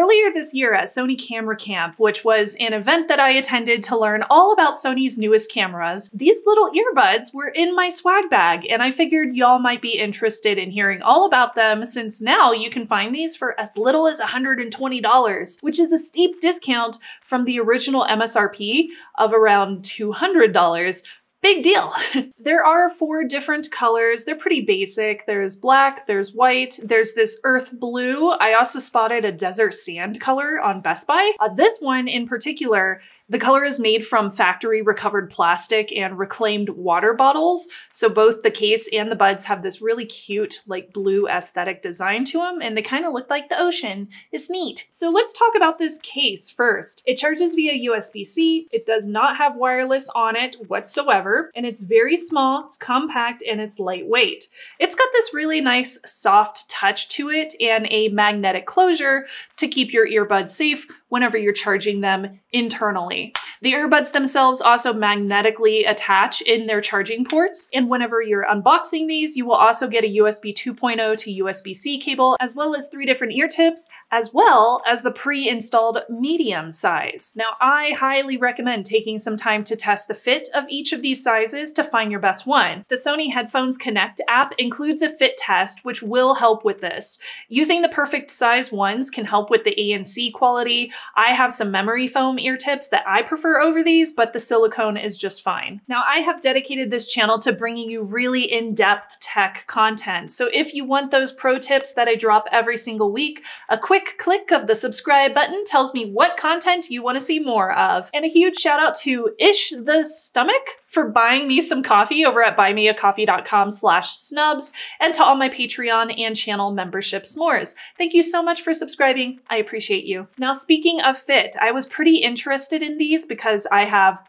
earlier this year at Sony Camera Camp, which was an event that I attended to learn all about Sony's newest cameras, these little earbuds were in my swag bag, and I figured y'all might be interested in hearing all about them since now you can find these for as little as $120, which is a steep discount from the original MSRP of around $200. Big deal. There are 4 different colors. They're pretty basic. There's black, there's white, there's this earth blue. I also spotted a desert sand color on Best Buy. This one in particular, the color is made from factory recovered plastic and reclaimed water bottles. So both the case and the buds have this really cute, like blue aesthetic design to them, and they kind of look like the ocean. It's neat. So let's talk about this case first. It charges via USB-C. It does not have wireless on it whatsoever, and it's very small, it's compact, and it's lightweight. It's got this really nice soft touch to it and a magnetic closure to keep your earbuds safe whenever you're charging them internally. The earbuds themselves also magnetically attach in their charging ports, and whenever you're unboxing these, you will also get a USB 2.0 to USB-C cable, as well as 3 different ear tips, as well as the pre-installed medium size. Now, I highly recommend taking some time to test the fit of each of these sizes to find your best one. The Sony Headphones Connect app includes a fit test, which will help with this. Using the perfect size ones can help with the ANC quality. I have some memory foam ear tips that I prefer over these, but the silicone is just fine. Now, I have dedicated this channel to bringing you really in-depth tech content. So if you want those pro tips that I drop every single week, a quick click of the subscribe button tells me what content you want to see more of. And a huge shout out to Ish the Stomach for buying me some coffee over at buymeacoffee.com/snubs, and to all my Patreon and channel membership s'mores. Thank you so much for subscribing. I appreciate you. Now, speaking of fit, I was pretty interested in these because I have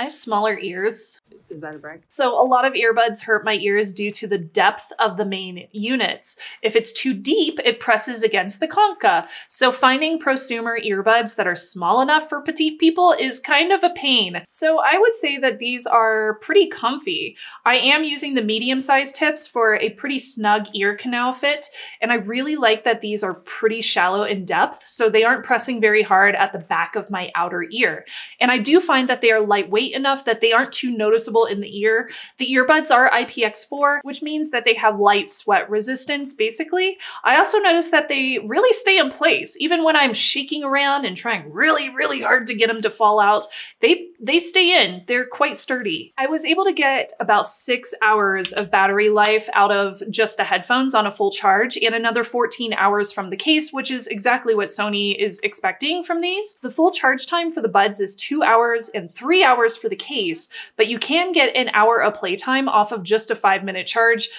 smaller ears. Is that a brag? So a lot of earbuds hurt my ears due to the depth of the main units. If it's too deep, it presses against the concha. So finding prosumer earbuds that are small enough for petite people is kind of a pain. So I would say that these are pretty comfy. I am using the medium-sized tips for a pretty snug ear canal fit, and I really like that these are pretty shallow in depth, so they aren't pressing very hard at the back of my outer ear. And I do find that they are lightweight enough that they aren't too noticeable in the ear. The earbuds are IPX4, which means that they have light sweat resistance, basically. I also noticed that they really stay in place. Even when I'm shaking around and trying really, really hard to get them to fall out, they stay in. They're quite sturdy. I was able to get about 6 hours of battery life out of just the headphones on a full charge, and another 14 hours from the case, which is exactly what Sony is expecting from these. The full charge time for the buds is 2 hours and 3 hours for the case, but you can get an hour of playtime off of just a 5-minute charge,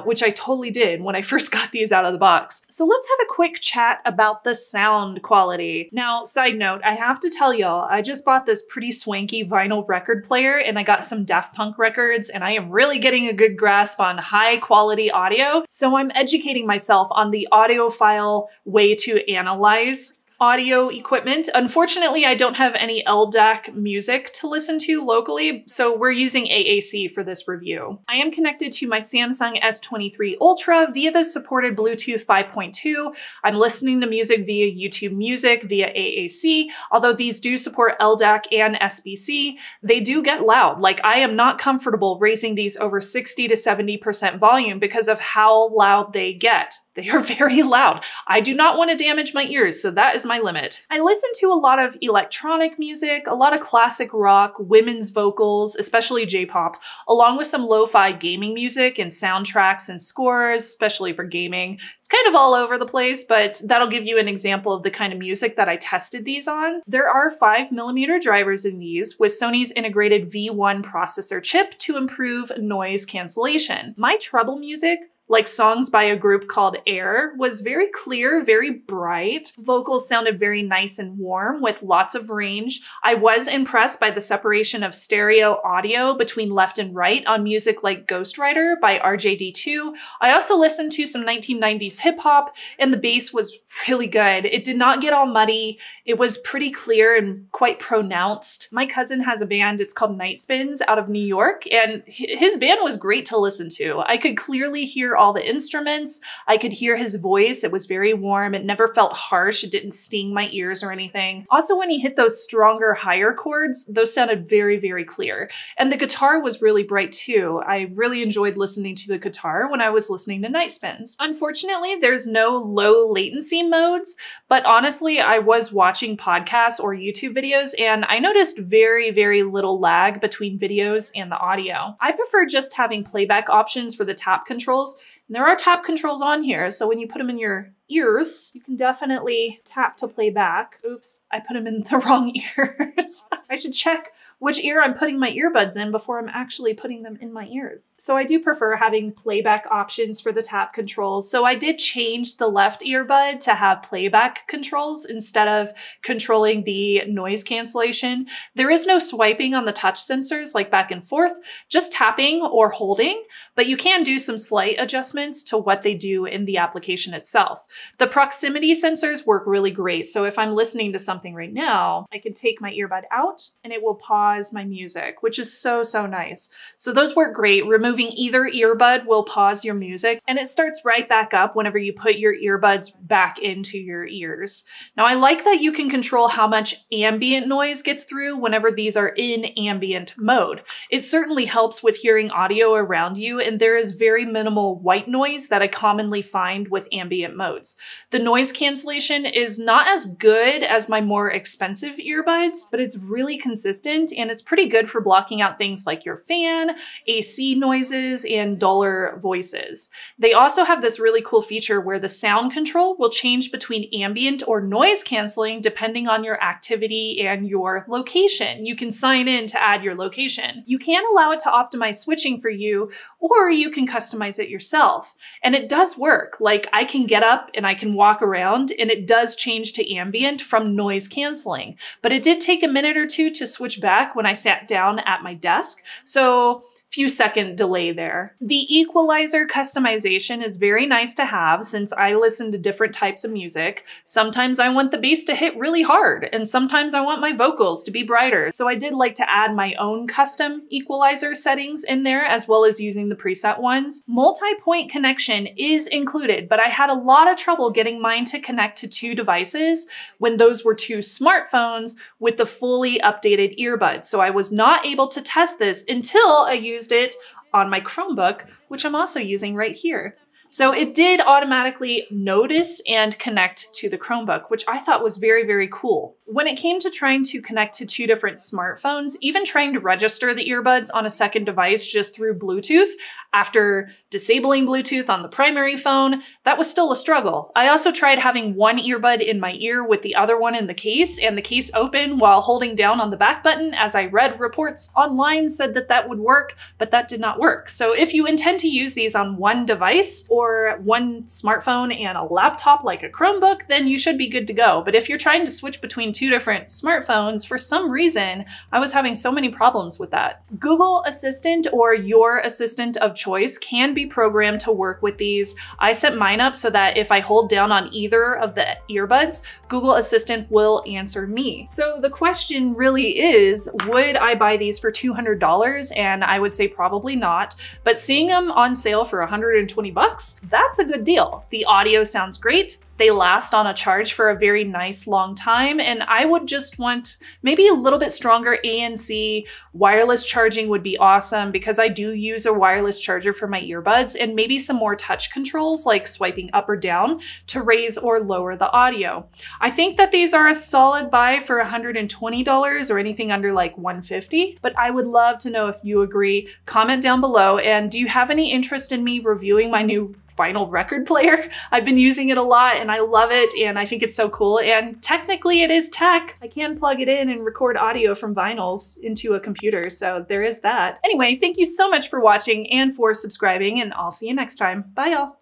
which I totally did when I first got these out of the box. So let's have a quick chat about the sound quality. Now, side note, I have to tell y'all, I just bought this pretty swanky vinyl record player, and I got some Daft Punk records, and I am really getting a good grasp on high quality audio. So I'm educating myself on the audiophile way to analyze audio equipment. Unfortunately, I don't have any LDAC music to listen to locally, so we're using AAC for this review. I am connected to my Samsung S23 Ultra via the supported Bluetooth 5.2. I'm listening to music via YouTube Music via AAC. Although these do support LDAC and SBC, they do get loud. Like, I am not comfortable raising these over 60 to 70% volume because of how loud they get. They are very loud. I do not want to damage my ears, so that is my limit. I listen to a lot of electronic music, a lot of classic rock, women's vocals, especially J-pop, along with some lo-fi gaming music and soundtracks and scores, especially for gaming. It's kind of all over the place, but that'll give you an example of the kind of music that I tested these on. There are 5mm drivers in these with Sony's integrated V1 processor chip to improve noise cancellation. My treble music, like songs by a group called Air, was very clear, very bright. Vocals sounded very nice and warm with lots of range. I was impressed by the separation of stereo audio between left and right on music like Ghostwriter by RJD2. I also listened to some 1990s hip hop, and the bass was really good. It did not get all muddy. It was pretty clear and quite pronounced. My cousin has a band, it's called Night Spins, out of New York, and his band was great to listen to. I could clearly hear all the instruments. I could hear his voice. It was very warm. It never felt harsh. It didn't sting my ears or anything. Also, when he hit those stronger, higher chords, those sounded very, very clear. And the guitar was really bright too. I really enjoyed listening to the guitar when I was listening to Night Spins. Unfortunately, there's no low latency modes, but honestly, I was watching podcasts or YouTube videos and I noticed very, very little lag between videos and the audio. I prefer just having playback options for the tap controls. And there are tap controls on here, so when you put them in your ears, you can definitely tap to play back. Oops, I put them in the wrong ears. I should check which ear I'm putting my earbuds in before I'm actually putting them in my ears. So I do prefer having playback options for the tap controls. So I did change the left earbud to have playback controls instead of controlling the noise cancellation. There is no swiping on the touch sensors like back and forth, just tapping or holding, but you can do some slight adjustments to what they do in the application itself. The proximity sensors work really great. So if I'm listening to something right now, I can take my earbud out and it will pause my music, which is so nice. So those work great. Removing either earbud will pause your music and it starts right back up whenever you put your earbuds back into your ears. Now I like that you can control how much ambient noise gets through whenever these are in ambient mode. It certainly helps with hearing audio around you, and there is very minimal white noise that I commonly find with ambient modes. The noise cancellation is not as good as my more expensive earbuds, but it's really consistent and it's pretty good for blocking out things like your fan, AC noises, and duller voices. They also have this really cool feature where the sound control will change between ambient or noise canceling depending on your activity and your location. You can sign in to add your location. You can allow it to optimize switching for you, or you can customize it yourself. And it does work. Like I can get up and I can walk around and it does change to ambient from noise canceling. But it did take a minute or two to switch back when I sat down at my desk. So few second delay there. The equalizer customization is very nice to have since I listen to different types of music. Sometimes I want the bass to hit really hard and sometimes I want my vocals to be brighter. So I did like to add my own custom equalizer settings in there as well as using the preset ones. Multi-point connection is included, but I had a lot of trouble getting mine to connect to two devices when those were two smartphones with the fully updated earbuds. So I was not able to test this until I used it on my Chromebook, which I'm also using right here. So it did automatically notice and connect to the Chromebook, which I thought was very, very cool. When it came to trying to connect to two different smartphones, even trying to register the earbuds on a second device just through Bluetooth, after disabling Bluetooth on the primary phone, that was still a struggle. I also tried having one earbud in my ear with the other one in the case, and the case open while holding down on the back button. As I read reports online said that that would work, but that did not work. So if you intend to use these on one device or one smartphone and a laptop like a Chromebook, then you should be good to go. But if you're trying to switch between two different smartphones, for some reason, I was having so many problems with that. Google Assistant or your assistant of choice can be programmed to work with these. I set mine up so that if I hold down on either of the earbuds, Google Assistant will answer me. So the question really is, would I buy these for $200? And I would say probably not, but seeing them on sale for 120 bucks, that's a good deal. The audio sounds great. They last on a charge for a very nice long time, and I would just want maybe a little bit stronger ANC. Wireless charging would be awesome because I do use a wireless charger for my earbuds, and maybe some more touch controls like swiping up or down to raise or lower the audio. I think that these are a solid buy for $120 or anything under like $150, but I would love to know if you agree. Comment down below, and do you have any interest in me reviewing my new vinyl record player? I've been using it a lot and I love it and I think it's so cool, and technically it is tech. I can plug it in and record audio from vinyls into a computer, so there is that. Anyway, thank you so much for watching and for subscribing, and I'll see you next time. Bye y'all.